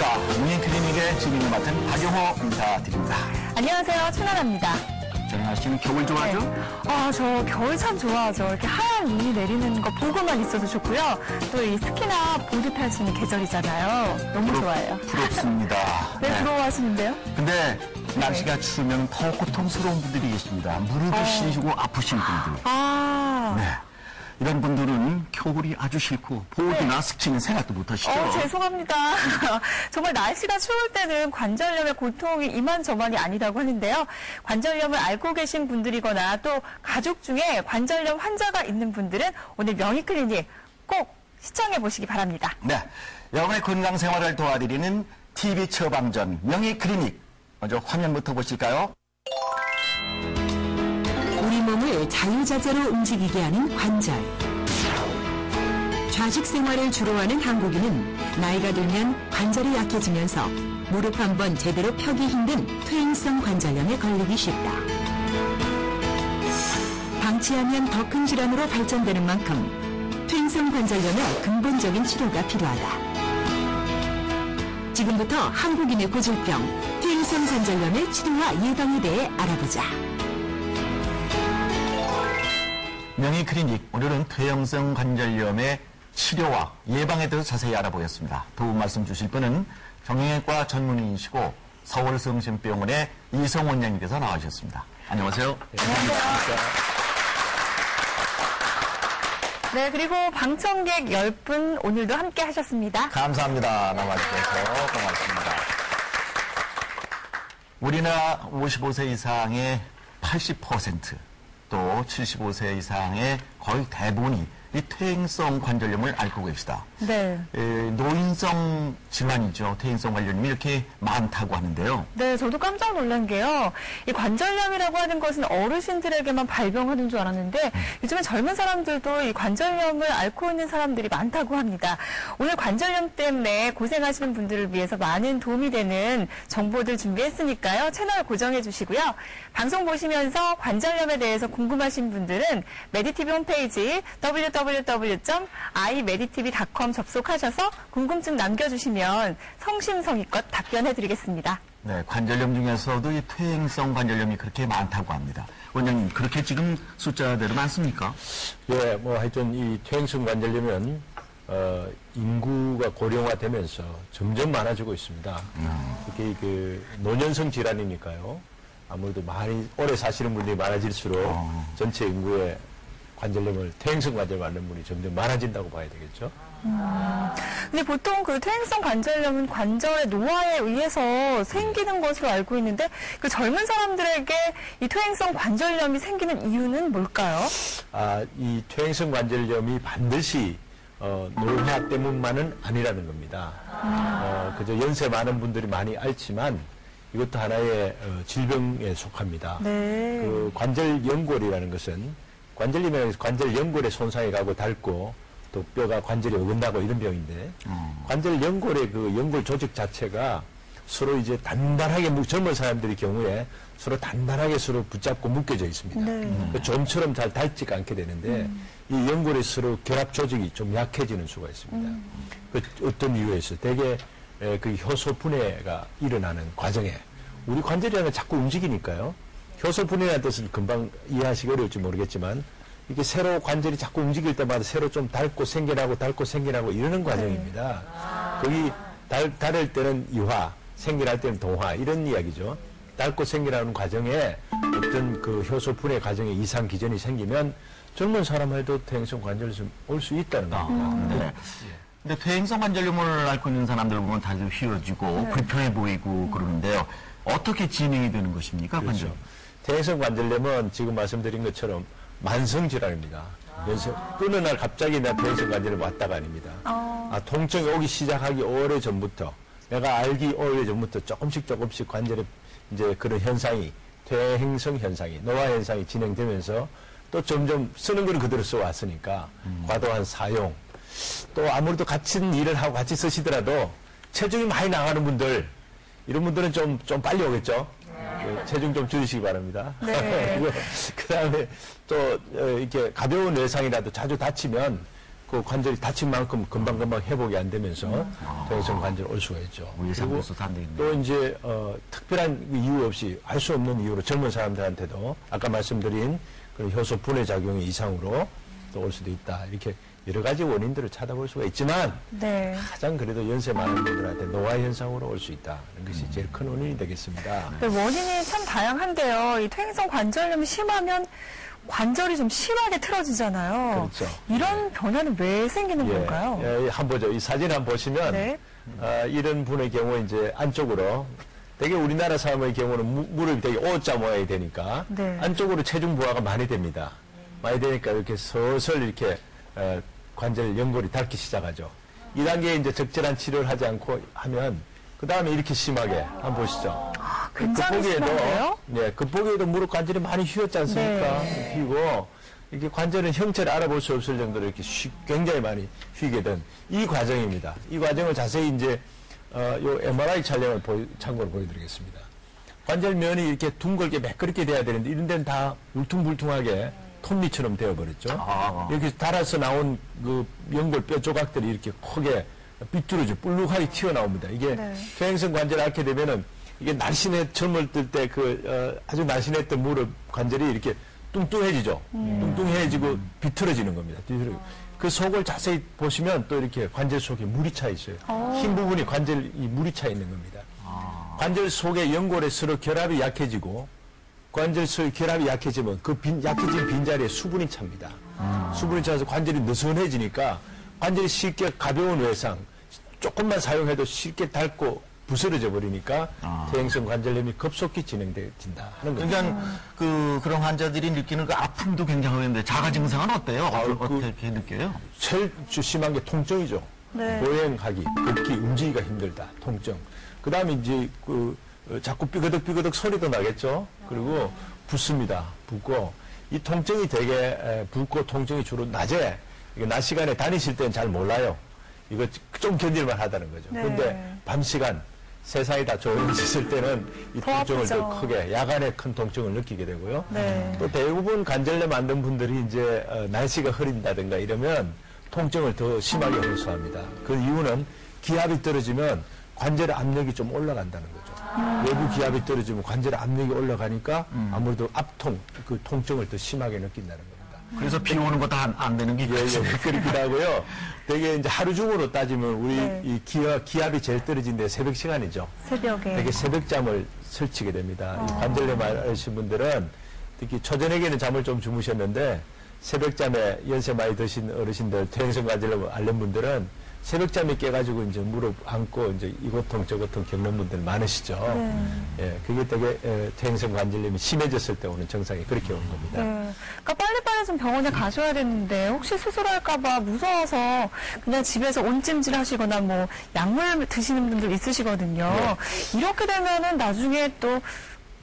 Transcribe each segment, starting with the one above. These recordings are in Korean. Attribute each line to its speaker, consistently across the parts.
Speaker 1: 안녕하십니까. 명예클리닉의 주민을 맡은 박용호 인사드립니다.
Speaker 2: 안녕하세요. 최나라입니다.
Speaker 1: 정연아 씨는 겨울 좋아하죠?
Speaker 2: 네. 저 겨울 참 좋아하죠. 이렇게 하얀 눈이 내리는 거 보고만 있어도 좋고요. 또 이 스키나 보드 탈 수 있는 계절이잖아요. 너무 좋아해요.
Speaker 1: 부럽습니다.
Speaker 2: 네, 부러워하시는데요?
Speaker 1: 근데 날씨가 추우면 더 고통스러운 분들이 계십니다. 무릎이 시리고 아프신 분들. 네. 이런 분들은 겨울이 아주 싫고 보드나 스키는 생각도 못 하시죠?
Speaker 2: 죄송합니다. 정말 날씨가 추울 때는 관절염의 고통이 이만저만이 아니라고 하는데요. 관절염을 앓고 계신 분들이거나 또 가족 중에 관절염 환자가 있는 분들은 오늘 명의클리닉 꼭 시청해 보시기 바랍니다.
Speaker 1: 네. 여러분의 건강 생활을 도와드리는 TV 처방전 명의클리닉. 먼저 화면부터 보실까요?
Speaker 3: 우리 몸을 자유자재로 움직이게 하는 관절. 좌식 생활을 주로 하는 한국인은 나이가 들면 관절이 약해지면서 무릎 한번 제대로 펴기 힘든 퇴행성 관절염에 걸리기 쉽다. 방치하면 더 큰 질환으로 발전되는 만큼 퇴행성 관절염의 근본적인 치료가 필요하다. 지금부터 한국인의 고질병, 퇴행성 관절염의 치료와 예방에 대해 알아보자.
Speaker 1: 명의클리닉, 오늘은 퇴행성 관절염의 치료와 예방에 대해서 자세히 알아보겠습니다. 도움 말씀 주실 분은 정형외과 전문의이시고 서울성심병원의 이성 원장님께서 나와주셨습니다. 안녕하세요.
Speaker 2: 안녕하세요. 네, 그리고 방청객 10분 오늘도 함께 하셨습니다.
Speaker 1: 감사합니다. 나와주셔서 고맙습니다. 우리나라 55세 이상의 80%, 또 75세 이상의 거의 대부분이 이 퇴행성 관절염을 앓고 계시다.
Speaker 2: 네.
Speaker 1: 노인성 질환이죠. 퇴행성 관절염이 이렇게 많다고 하는데요.
Speaker 2: 네, 저도 깜짝 놀란 게요. 이 관절염이라고 하는 것은 어르신들에게만 발병하는 줄 알았는데 요즘에 젊은 사람들도 이 관절염을 앓고 있는 사람들이 많다고 합니다. 오늘 관절염 때문에 고생하시는 분들을 위해서 많은 도움이 되는 정보들 준비했으니까요. 채널 고정해 주시고요. 방송 보시면서 관절염에 대해서 궁금하신 분들은 메디티비 홈페이지 www.imeditv.com 접속하셔서 궁금증 남겨주시면 성심성의껏 답변해드리겠습니다.
Speaker 1: 네, 관절염 중에서도 이 퇴행성 관절염이 그렇게 많다고 합니다. 원장님, 그렇게 지금 숫자대로 많습니까?
Speaker 4: 예, 하여튼 이 퇴행성 관절염은 인구가 고령화되면서 점점 많아지고 있습니다. 이게 노년성 질환이니까요. 아무래도 많이 오래 사시는 분들이 많아질수록 전체 인구의 퇴행성 관절염을 앓는 분이 점점 많아진다고 봐야 되겠죠.
Speaker 2: 근데 보통 그 퇴행성 관절염은 관절의 노화에 의해서 생기는 것으로 알고 있는데 그 젊은 사람들에게 이 퇴행성 관절염이 생기는 이유는 뭘까요?
Speaker 4: 이 퇴행성 관절염이 반드시 노화 때문만은 아니라는 겁니다. 그저 연세 많은 분들이 많이 앓지만 이것도 하나의 질병에 속합니다.
Speaker 2: 네.
Speaker 4: 그 관절연골이라는 것은 관절염이라는 것은 관절연골에 손상이 가고 닳고 또 뼈가 관절이 어긋나고 이런 병인데 관절연골의 그 연골 조직 자체가 서로 이제 단단하게 젊은 사람들의 경우에 서로 단단하게 서로 붙잡고 묶여져 있습니다.
Speaker 2: 네.
Speaker 4: 그 좀처럼 잘 닳지가 않게 되는데 이 연골의 서로 결합 조직이 좀 약해지는 수가 있습니다. 그 어떤 이유에서 대개 그 효소 분해가 일어나는 과정에 우리 관절이라는 건 자꾸 움직이니까요. 효소 분해라는 뜻을 금방 이해하시기 어려울지 모르겠지만 이게 새로 관절이 자꾸 움직일 때마다 새로 좀 닳고 생겨나고 이러는 과정입니다. 거기 닳을 때는 이화, 생겨날 때는 동화 이런 이야기죠. 닳고 생겨나는 과정에 어떤 그 효소 분해 과정에 이상 기전이 생기면 젊은 사람에도 퇴행성 관절염이 올 수 있다는 겁니다.
Speaker 1: 네. 근데 퇴행성 관절염을 앓고 있는 사람들 보면 다들 휘어지고 불편해 보이고 그러는데요. 어떻게 진행이 되는 것입니까?
Speaker 4: 그렇죠. 퇴행성 관절염은 지금 말씀드린 것처럼 만성 질환입니다. 그래서 어느 날 갑자기 나 퇴행성 관절염이 왔다가 아닙니다. 통증이 오기 시작하기 오래 전부터 내가 알기 오래 전부터 조금씩 관절에 이제 그런 현상이 퇴행성 현상이 노화 현상이 진행되면서 또 점점 쓰는 거는 그대로 써왔으니까 과도한 사용 또 아무래도 같은 일을 하고 같이 쓰시더라도 체중이 많이 나가는 분들 이런 분들은 좀 빨리 오겠죠. 체중 좀 줄이시기 바랍니다.
Speaker 2: 네.
Speaker 4: 그 다음에 또 이렇게 가벼운 외상이라도 자주 다치면 그 관절이 다친 만큼 금방금방 회복이 안 되면서 퇴행성 관절 올 수가 있죠.
Speaker 1: 그리고
Speaker 4: 또 이제 특별한 이유 없이 할 수 없는 이유로 젊은 사람들한테도 아까 말씀드린 그 효소 분해 작용의 이상으로 또 올 수도 있다. 이렇게 여러 가지 원인들을 찾아볼 수가 있지만
Speaker 2: 네.
Speaker 4: 가장 그래도 연세 많은 분들한테 노화 현상으로 올 수 있다는 것이 제일 큰 원인이 되겠습니다.
Speaker 2: 네, 원인이 참 다양한데요. 이 퇴행성 관절염이 심하면 관절이 좀 심하게 틀어지잖아요.
Speaker 4: 그렇죠.
Speaker 2: 이런 변화는 왜 생기는 건가요?
Speaker 4: 한번 보죠. 이 사진 한번 보시면
Speaker 2: 네.
Speaker 4: 이런 분의 경우 이제 안쪽으로 되게 우리나라 사람의 경우는 무릎이 되게 O자 모양이 되니까
Speaker 2: 네.
Speaker 4: 안쪽으로 체중 부하가 많이 됩니다. 많이 되니까 이렇게 슬슬 이렇게 관절 연골이 닳기 시작하죠. 2단계에 이제 적절한 치료를 하지 않고 하면 그 다음에 이렇게 심하게 한번 보시죠.
Speaker 2: 굉장히 심한데요?
Speaker 4: 네, 겉보기에도 무릎 관절이 많이 휘었지 않습니까?
Speaker 2: 네.
Speaker 4: 휘고 이렇게 관절은 형체를 알아볼 수 없을 정도로 이렇게 굉장히 많이 휘게 된 이 과정입니다. 이 과정을 자세히 이제 요 MRI 촬영을 참고로 보여드리겠습니다. 관절면이 이렇게 둥글게 매끄럽게 돼야 되는데 이런 데는 다 울퉁불퉁하게 톱니처럼 되어버렸죠. 이렇게 달아서 나온 그 연골 뼈 조각들이 이렇게 크게 삐뚤어져 볼록하게 튀어나옵니다. 이게 퇴행성 관절 앓게 되면은 이게 젊을 때 아주 날씬했던 무릎 관절이 이렇게 뚱뚱해지죠. 뚱뚱해지고 비틀어지는 겁니다. 그 속을 자세히 보시면 또 이렇게 관절 속에 물이 차 있어요. 흰 부분이 관절이 물이 차 있는 겁니다. 관절 속에 연골에 서로 결합이 약해지고 관절 속의 결합이 약해지면 그 약해진 빈자리에 수분이 찹니다. 수분이 차서 관절이 느슨해지니까 관절이 쉽게 가벼운 외상, 조금만 사용해도 쉽게 닳고 부스러져 버리니까 퇴행성 관절염이 급속히 진행된다 하는 겁니다.
Speaker 1: 그러니까 그런 환자들이 느끼는 그 아픔도 굉장한데 자가 증상은 어때요? 어떻게 느껴요?
Speaker 4: 제일 심한 게 통증이죠.
Speaker 2: 네.
Speaker 4: 보행하기, 걷기, 움직이기가 힘들다. 통증. 그 다음에 이제 자꾸 삐그덕삐그덕 소리도 나겠죠. 그리고 붓습니다. 붓고 이 통증이 되게 붓고 통증이 주로 낮에 낮 시간에 다니실 때는 잘 몰라요. 이거 좀 견딜만 하다는 거죠.
Speaker 2: 네.
Speaker 4: 그런데 밤 시간 세상이 다 조용해졌을 때는 이 통증을 더 크게 야간에 큰 통증을 느끼게 되고요.
Speaker 2: 네.
Speaker 4: 또 대부분 관절염 만든 분들이 이제 날씨가 흐린다든가 이러면 통증을 더 심하게 호소합니다. 그 이유는 기압이 떨어지면 관절의 압력이 좀 올라간다는 거죠. 외부 기압이 떨어지면 관절의 압력이 올라가니까 아무래도 압통, 그 통증을 더 심하게 느낀다는 겁니다.
Speaker 1: 그래서 비 오는 것도 안 되는 게
Speaker 4: 그렇기도 하고요. 되게 이제 하루 중으로 따지면 우리 이 기압이 제일 떨어진데 새벽 시간이죠.
Speaker 2: 새벽에.
Speaker 4: 되게 새벽잠을 설치게 됩니다. 이 관절염 앓으신 분들은 특히 초저녁에는 잠을 좀 주무셨는데 새벽잠에 연세 많이 드신 어르신들, 퇴행성 관절염 앓는 분들은 새벽잠에 깨가지고 이제 무릎 안고 이제 이고통 저고통 겪는 분들 많으시죠. 예, 그게 되게 퇴행성 관절염이 심해졌을 때 오는 증상이 그렇게 오는 겁니다.
Speaker 2: 네. 그러니까 빨리빨리 좀 병원에 가셔야 되는데 혹시 수술할까봐 무서워서 그냥 집에서 온찜질 하시거나 뭐 약물 드시는 분들 있으시거든요.
Speaker 4: 네.
Speaker 2: 이렇게 되면은 나중에 또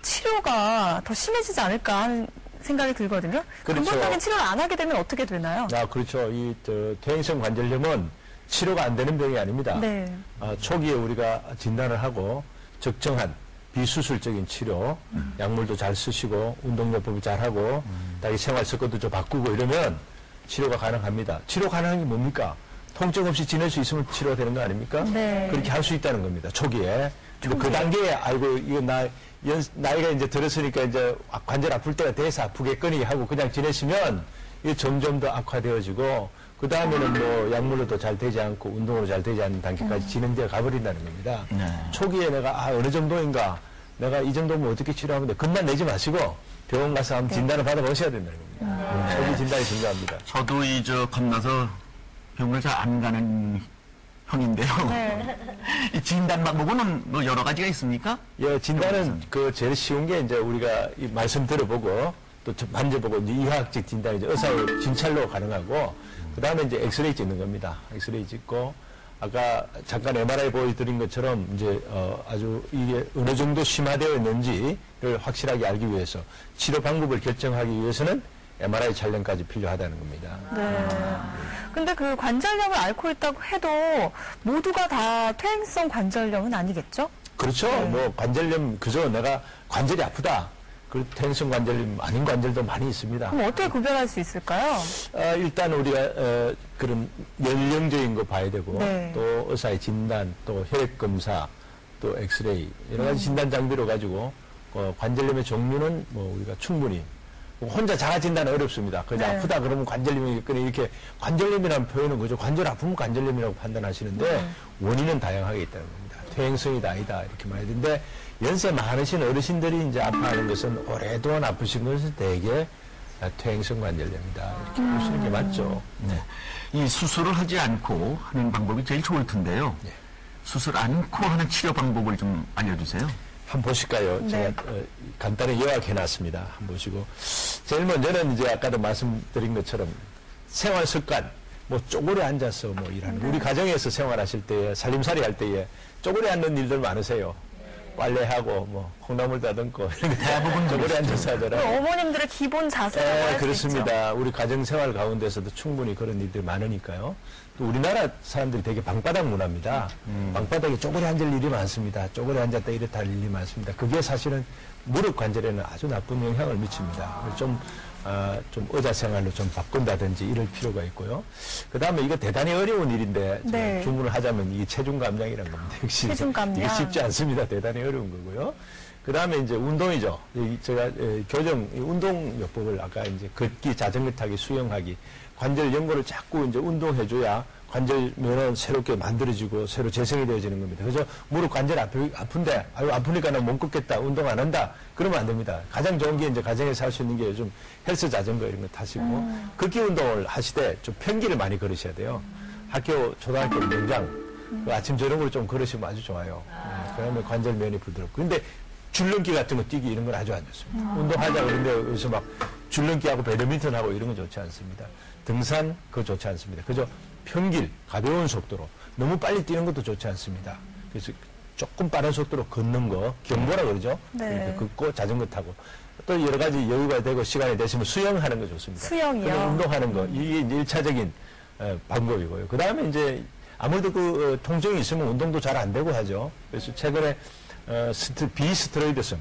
Speaker 2: 치료가 더 심해지지 않을까 하는 생각이 들거든요.
Speaker 4: 그렇죠.
Speaker 2: 근본적인 치료를 안 하게 되면 어떻게 되나요?
Speaker 4: 그렇죠. 이 퇴행성 관절염은 치료가 안 되는 병이 아닙니다.
Speaker 2: 네.
Speaker 4: 초기에 우리가 진단을 하고 적정한 비수술적인 치료, 약물도 잘 쓰시고 운동요법을 잘 하고 자기 생활 습관도 좀 바꾸고 이러면 치료가 가능합니다. 치료 가능한 게 뭡니까? 통증 없이 지낼 수 있으면 치료가 되는 거 아닙니까?
Speaker 2: 네.
Speaker 4: 그렇게 할 수 있다는 겁니다. 초기에. 근데 그 단계에 아이고 이거 나이가 이제 들었으니까 이제 관절 아플 때가 돼서 아프겠거니 하고 그냥 지내시면 이게 점점 더 악화되어지고 그 다음에는 뭐 약물로도 잘 되지 않고 운동으로 잘 되지 않는 단계까지 진행되어 가버린다는 겁니다.
Speaker 1: 네.
Speaker 4: 초기에 내가 어느 정도인가 내가 이 정도면 어떻게 치료하면 돼? 금방 내지 마시고 병원 가서 한번 진단을 받아보셔야 된다는 겁니다. 초기 진단이 중요합니다.
Speaker 1: 저도 겁나서 병원을 잘 안 가는 형인데요.
Speaker 2: 네.
Speaker 1: 이 진단 방법은 뭐 여러 가지가 있습니까?
Speaker 4: 예, 진단은 제일 쉬운 게 이제 우리가 이 말씀 들어보고 또 만져보고 이제 이화학적 진단이 이제 의사의 진찰로 가능하고 그 다음에 이제 엑스레이 찍는 겁니다. 엑스레이 찍고 아까 잠깐 MRI 보여드린 것처럼 이제 아주 이게 어느 정도 심화되어 있는지를 확실하게 알기 위해서 치료 방법을 결정하기 위해서는 MRI 촬영까지 필요하다는 겁니다.
Speaker 2: 네. 근데 그 관절염을 앓고 있다고 해도 모두가 다 퇴행성 관절염은 아니겠죠?
Speaker 4: 그렇죠.
Speaker 2: 네.
Speaker 4: 뭐 관절염 그저 내가 관절이 아프다. 그 퇴행성 관절염 아닌 관절도 많이 있습니다.
Speaker 2: 그럼 어떻게 구별할 수 있을까요?
Speaker 4: 일단 우리가 그런 연령적인 거 봐야 되고
Speaker 2: 네.
Speaker 4: 또 의사의 진단, 또 혈액 검사, 또 엑스레이 여러 가지 진단 장비로 가지고 관절염의 종류는 뭐 우리가 충분히 혼자 자가 진단은 어렵습니다. 그냥
Speaker 2: 네.
Speaker 4: 아프다 그러면 관절염이겠거니 이렇게 관절염이라는 표현은 그죠. 관절 아프면 관절염이라고 판단하시는데 원인은 다양하게 있다는 겁니다. 퇴행성이다 아니다 이렇게 말해야 되는데 연세 많으신 어르신들이 이제 아파하는 것은 오랫동안 아프신 것은 대개 퇴행성 관절염이다 이렇게 보시는 게 맞죠.
Speaker 1: 네. 이 수술을 하지 않고 하는 방법이 제일 좋을 텐데요.
Speaker 4: 네.
Speaker 1: 수술 않고 하는 치료 방법을 좀 알려주세요.
Speaker 4: 한번 보실까요?
Speaker 2: 네.
Speaker 4: 제가 간단히 요약해놨습니다. 한번 보시고 제일 먼저는 이제 아까도 말씀드린 것처럼 생활 습관, 뭐 쪼그려 앉아서 뭐 일하는 우리 가정에서 생활하실 때에 살림살이 할 때에 쪼그려 앉는 일들 많으세요. 빨래하고 뭐 콩나물 다듬고 대부분 쪼그려 앉아서 하더라고요.
Speaker 2: 어머님들의 기본 자세라고 할 수 있죠.
Speaker 4: 그렇습니다. 우리 가정생활 가운데서도 충분히 그런 일들이 많으니까요. 또 우리나라 사람들이 되게 방바닥 문화입니다. 방바닥에 쪼그려 앉을 일이 많습니다. 쪼그려 앉았다 이렇다 할 일이 많습니다. 그게 사실은 무릎 관절에는 아주 나쁜 영향을 미칩니다. 좀 의자 생활로 좀 바꾼다든지 이럴 필요가 있고요. 그 다음에 이거 대단히 어려운 일인데
Speaker 2: 네.
Speaker 4: 주문을 하자면 이게 체중 감량이라는 겁니다. 역시
Speaker 2: 체중 감량.
Speaker 4: 이게 쉽지 않습니다. 대단히 어려운 거고요. 그 다음에 이제 운동이죠. 제가 교정 운동요법을 아까 이제 걷기, 자전거 타기, 수영하기, 관절 연골을 자꾸 이제 운동해줘야 관절면은 새롭게 만들어지고 새로 재생이 되어지는 겁니다. 그래서 무릎 관절 아픈데 아프니까 나 못 걷겠다, 운동 안 한다 그러면 안 됩니다. 가장 좋은 게 이제 가정에서 할 수 있는 게 요즘 헬스 자전거 이런 거 타시고 걷기 운동을 하시되 좀 평기를 많이 걸으셔야 돼요. 학교 초등학교 운동장 그 아침 저녁으로 좀 걸으시면 아주 좋아요. 그러면 관절면이 부드럽고 근데 줄넘기 같은 거 뛰기 이런 건 아주 안 좋습니다. 운동하자 그런데 여기서 막 줄넘기하고 배드민턴하고 이런 건 좋지 않습니다. 등산 그거 좋지 않습니다. 그저 평길 가벼운 속도로 너무 빨리 뛰는 것도 좋지 않습니다. 그래서 조금 빠른 속도로 걷는 거 경보라 그러죠.
Speaker 2: 네.
Speaker 4: 이렇게 걷고 자전거 타고 또 여러 가지 여유가 되고 시간이 되시면 수영하는 거 좋습니다.
Speaker 2: 수영이요?
Speaker 4: 그런 운동하는 거 이게 이제 1차적인 방법이고요. 그 다음에 이제 아무래도 그 통증이 있으면 운동도 잘 안 되고 하죠. 그래서 최근에 비스테로이드성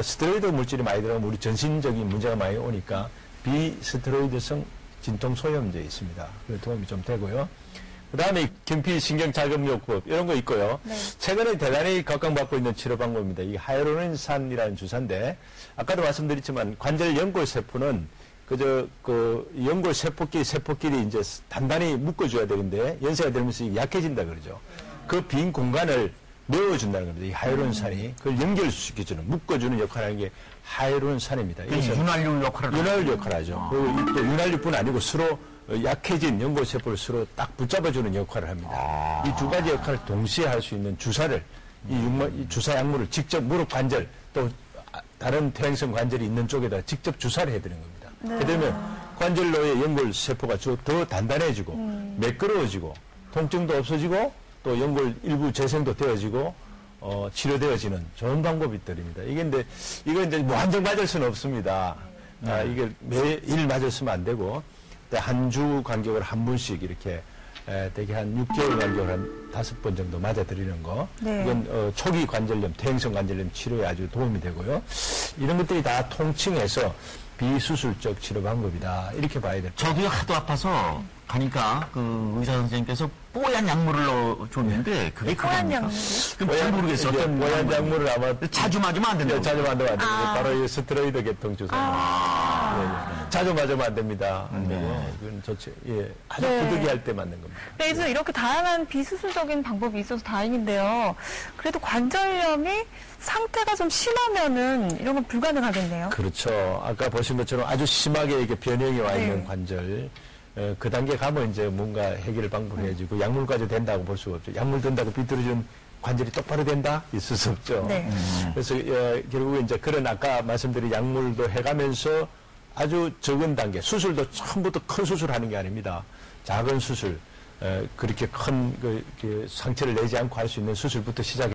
Speaker 4: 스테로이드 물질이 많이 들어가면 우리 전신적인 문제가 많이 오니까 비스테로이드성 진통소염제 있습니다. 그 도움이 좀 되고요. 그 다음에 경피신경자극요법 이런 거 있고요.
Speaker 2: 네.
Speaker 4: 최근에 대단히 각광받고 있는 치료 방법입니다. 이 하이로닌산이라는 주사인데 아까도 말씀드렸지만 관절 연골세포는 그 연골 세포끼리 이제 단단히 묶어줘야 되는데 연세가 들면서 약해진다 그러죠. 그 빈 공간을 메워준다는 겁니다. 이 하이로닌산이 그걸 연결시켜주는 묶어주는 역할을 하는 게 하이로닌산입니다.
Speaker 1: 윤활유 역할을
Speaker 4: 윤활유 역할을 하죠. 그리고 또 윤활유뿐 아니고 서로 약해진 연골세포를 서로 딱 붙잡아주는 역할을 합니다. 이 두 가지 역할을 동시에 할 수 있는 주사를 이 주사 약물을 직접 무릎 관절 또 다른 퇴행성 관절이 있는 쪽에다 직접 주사를 해드리는 겁니다.
Speaker 2: 네.
Speaker 4: 그러면 관절로의 연골세포가 더 단단해지고 매끄러워지고 통증도 없어지고 또 연골 일부 재생도 되어지고 치료되어지는 좋은 방법들입니다. 이거 이제 뭐 한정 맞을 수는 없습니다. 이게 매일 맞았으면 안 되고 한 주 간격으로 한 분씩 이렇게 대개 한 6개월 간격으로 한 5번 정도 맞아드리는 거.
Speaker 2: 네.
Speaker 4: 이건 초기 관절염, 퇴행성 관절염 치료에 아주 도움이 되고요. 이런 것들이 다 통칭해서 비수술적 치료 방법이다. 이렇게 봐야 될 거예요.
Speaker 1: 저도 하도 아파서 가니까 그 의사 선생님께서 뽀얀 약물을 넣어줬는데 그게
Speaker 2: 뽀얀
Speaker 1: 그겁니까?
Speaker 2: 약물이요?
Speaker 1: 그럼 잘 모르겠어요. 어떤
Speaker 4: 뽀얀
Speaker 1: 약물인지.
Speaker 4: 약물을 아마
Speaker 1: 자주 맞으면 안 된다고.
Speaker 4: 자주 맞으면 안 됩니다. 바로 이 스테로이드 계통 주사입니다. 자주 맞으면 안 됩니다. 안 되고 그건 좋지. 아주
Speaker 2: 네.
Speaker 4: 부득이할 때 맞는 겁니다.
Speaker 2: 그래서 이렇게 다양한 비수술적인 방법이 있어서 다행인데요. 그래도 관절염이 상태가 좀 심하면은 이런 건 불가능하겠네요.
Speaker 4: 그렇죠. 아까 보신 것처럼 아주 심하게 이렇게 변형이 와 있는
Speaker 2: 네.
Speaker 4: 관절. 그 단계 가면 이제 뭔가 해결 방법을 해야지고 약물까지 된다고 볼 수가 없죠. 약물 든다고 비틀어주는 관절이 똑바로 된다? 있을 수 없죠.
Speaker 2: 네.
Speaker 4: 그래서 결국에 이제 그런 아까 말씀드린 약물도 해가면서 아주 적은 단계, 수술도 처음부터 큰 수술하는 게 아닙니다. 작은 수술, 그렇게 큰 그 상처를 내지 않고 할 수 있는 수술부터 시작해